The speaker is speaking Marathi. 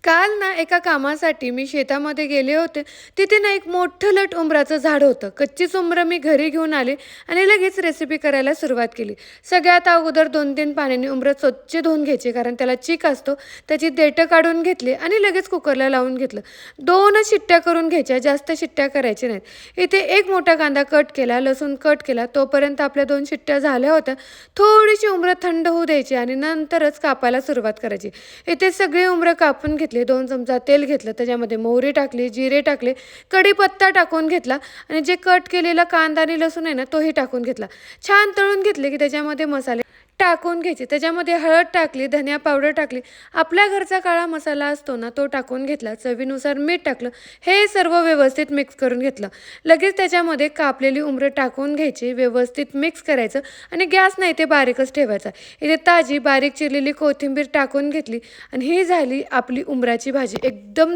काल ना एका कामासाठी मी शेतामध्ये गेले होते. तिथे ना एक मोठं लट उंबराचं झाड होतं. कच्चीच उंबरं मी घरी घेऊन आले आणि लगेच रेसिपी करायला सुरुवात केली. सगळ्यात अगोदर 2-3 पाण्याने उंबरं स्वच्छ धुवून घ्यायचे, कारण त्याला चीक असतो. त्याची देठं काढून घेतली आणि लगेच कुकरला लावून घेतलं. 2च शिट्ट्या करून घ्यायच्या, जास्त शिट्ट्या करायच्या नाहीत. इथे एक मोठा कांदा कट केला, लसूण कट केला. तोपर्यंत आपल्या 2 शिट्ट्या झाल्या होत्या. थोडीशी उंबरं थंड होऊ द्यायची आणि नंतरच कापायला सुरुवात करायची. इथे सगळी उंबरं कापून घेतली. 2 चमचा तेल घेतलं, त्याच्यामध्ये मोहरी टाकली, जिरे टाकले, कढीपत्ता टाकून घेतला आणि जे कट केलेला कांदा आणि लसूण आहे ना तोही टाकून घेतला. छान तळून घेतले की त्याच्यामध्ये मसाले टाकून घ्यायचे. त्याच्यामध्ये हळद टाकली, धनिया पावडर टाकली, आपल्या घरचा काळा मसाला असतो ना तो टाकून घेतला, चवीनुसार मीठ टाकलं. हे सर्व व्यवस्थित मिक्स करून घेतलं. लगेच त्याच्यामध्ये कापलेली उंबरं टाकून घ्यायची, व्यवस्थित मिक्स करायचं आणि गॅस नाही ते बारीकच ठेवायचा. इथे ताजी बारीक चिरलेली कोथिंबीर टाकून घेतली आणि ही झाली आपली उंबराची भाजी. एकदम